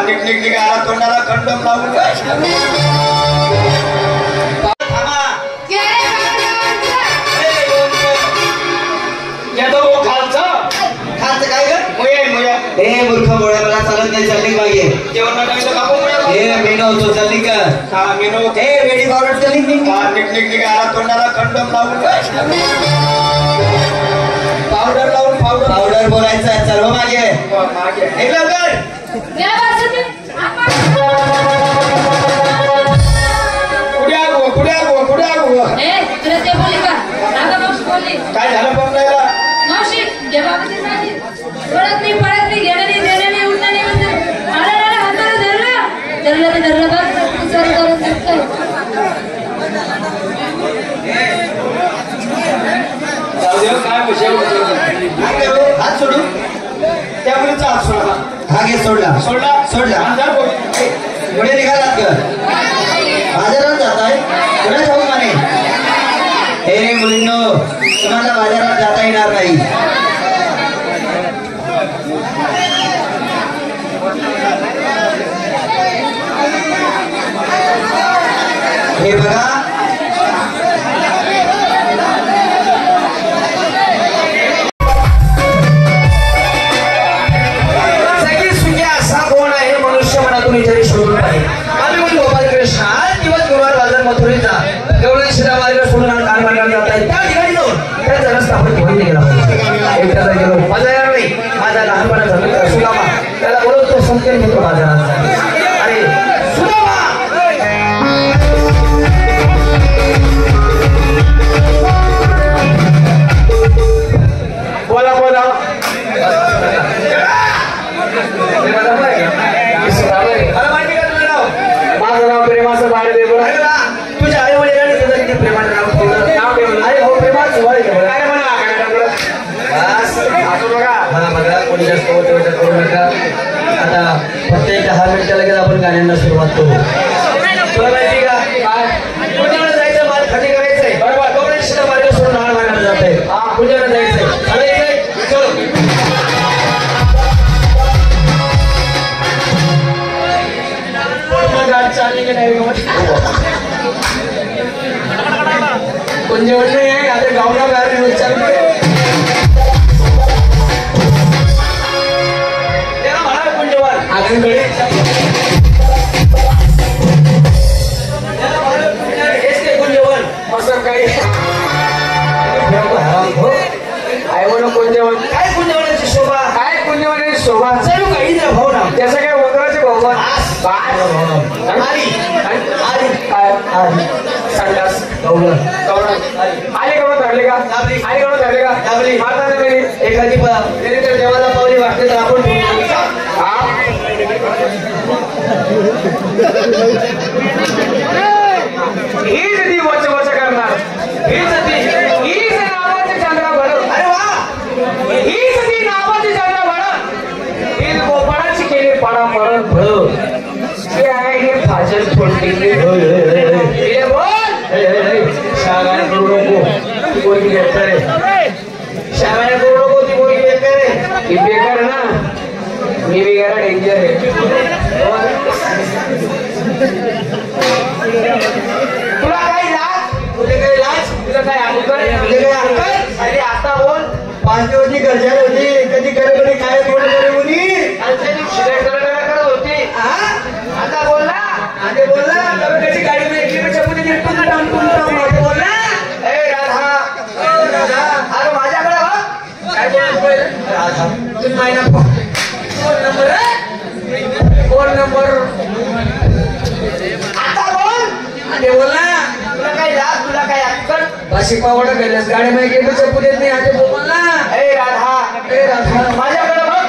निघाला तोंडाला कंडम लावून मूर्ख बोळ्या मला चालत नाही चालली मागे मेनवतो चालली का वेडी बावडत चालली निघाला तोंडाला कंडम लावून पावडर बोलायचं आहे सर्व मागे लवकर काय झालं पंपला ओळख नाही पडत नाही घेणं नाही देणं नाही उठणं नाही म्हणजे आला हाताला धरलं बघ चोरी करून चुकतोय हात सोडू त्या मुलीचा हात सोडला हा घे सोडला पुढे निघालात का बाजारात जाताय पुढे जाऊ माने हे मुलींनो तुम्हाला बाजारात जाता येणार नाही हे बघा सगळी सुद्धा असा कोण आहे मनुष्य मनातून इथे शोधून पाहिजे आम्ही म्हणजे गोपाल कृष्ण आज दिवस गुरुवार बाजार मथुरेचा गवळण शिराबाजीला सोडून कार मार्गाने जात आहे त्या ठिकाणी जाऊन त्याचा रस्ता आपण घेऊन गेला एकट्याला गेलो माझा यार नाही माझा लहानपणाचा मित्र सुदामा त्याला बोलवतो संकेत घेतो बाजारात अरे सुदामा बोला माझं नाव प्रेमाचं बाहेर तुझ्या आई वडिलांनी तुझं किती प्रेमाचं नाव ठेवलं अरे हो प्रेमाचं बघा कोणी जास्त करू नका आता फक्त 10 मिनिटं लगेच आपण गाण्यांना सुरुवात करू तुला माहिती का काय पुण्याला जायचं माल खटी करायचंय बरोबर गवळण मार्ग सोडून हाड मागायला जात आहे पुण्याला जायचंय चलो चालली की नाही कोणते वर्ष आहे आता गावला बाहेर चालू आगनकडे मस्त काही आय म्हणून कोणत्या काय कुंजवण्याची शोभा काय कुंजवण्याची शोभा चालू काही द्या भाऊ ना त्याचं काय वगैरेचे भाऊ संडास आले का धरले का एखादी देवाला पावली वाटते तर आपण हीच ती वच करणार हीच नावाचे चंद्रा भर अरे वा हीच ती नावाची चंद्रा भर हीच गोपाळाची केली पाडा मरण भर ते आहे हे फाजल फोडली बोल शागाने करू नको ती बोलगी बेकार आहे शागाने करू नको ती बोलगी बेकार आहे ती बेकार ना मी बिगारा डेंजर आहे तुला काही लाज तुला काय अक्कल अरे आता बोल 5 दिवस गरजा होती कधी करे काय थोडं करे मुली करत होती आता बोलला कशी गाडी एकमेकांच्या मध्ये निघतो ना बोलला ए राधा अरे माझ्याकडे काय बोल राधा तुम्ही महिना फोन नंबर आता बोल आणि बोल ना तुला काय लाज तुला काय अक्कल भाषिक पावडा गेल्यास गाडी मध्ये गेलो चप्पू देत नाही आता बोल ना ए राधा माझ्याकडे बघ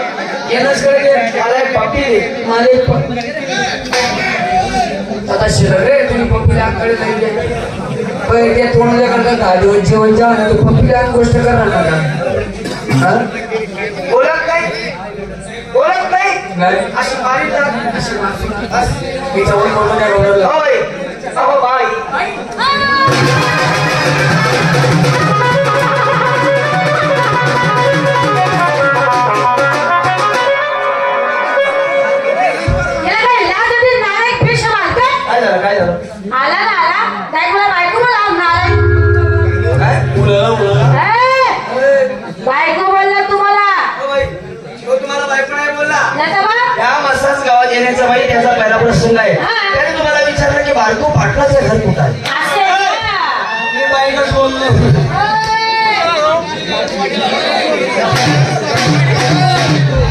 येणंच कडे मला एक पप्पी दे मला एक आता शिरक रे तुम्ही पप्पीला कडे नाही दे पण ते तोंडल्या करतात आधी जेवण जा ना तू पप्पीला गोष्ट करणार का बोलत नाही अशी बारीक मी चवळी बोलतो त्या रोडला हो बाई या काय झालं आला ना आला काय मला बायको मला नारायण काय बायको बोलला तुम्हाला तुम्हाला बायको नाही बोलला नाही तर मग? या मसाज गावात येण्याचा बाई त्याचा पहिला प्रसंग आहे त्याने तुम्हाला विचारलं की बारको पाटलाचं घर कुठं आहे असं आहे का? मी बाईकच बोललो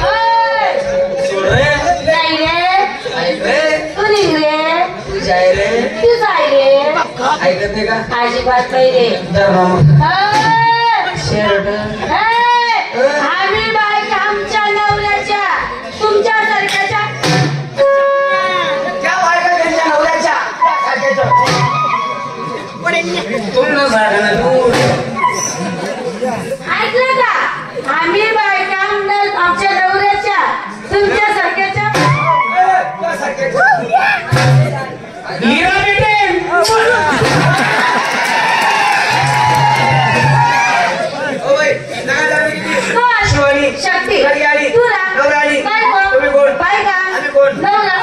सोड रे नाही रे ऐक रे तू निघ रे तू जाय रे तू जाय रे ऐकत नाही का अजिबात नाही रे तर मामा ए! शेरड ए! आम्ही बायका आमच्या नवऱ्याच्या तुमच्या सारख्याच्या त्या बायका त्यांच्या नवऱ्याच्या तुला सांगा तू ऐकलं का आम्ही बायका आमच्या नवऱ्याच्या तुमच्या सारख्याच्या लीरा बेटे शिवानी शक्ती कल्याणी तुला नवराणी बायको तुम्ही कोण बायका आम्ही कोण नवरा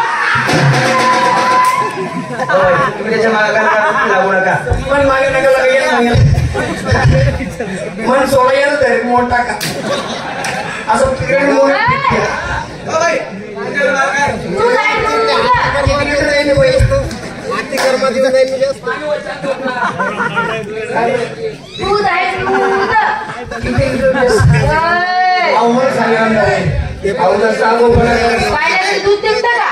तुम्ही त्याच्या मागायला लागू नका पण मागे नका लागेल मन सोडा येणं तरी मोठ टाका असं तिकडे तू जाय तू जाय पाहिल्याला दूध निघतं का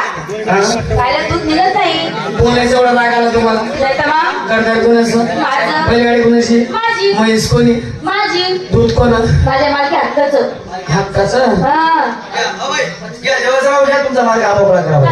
पाहिल्याला दूध निघत नाही बोलायचं एवढा राग आला तुम्हाला नाही तर मग करताय कोणाचं माझं बैलगाडी कोणाची माझी म्हैस कोणी माझी दूध कोणा माझ्या मालकी हक्काचं हक्काचं हा तुमचा मार्ग आपोपळा करावा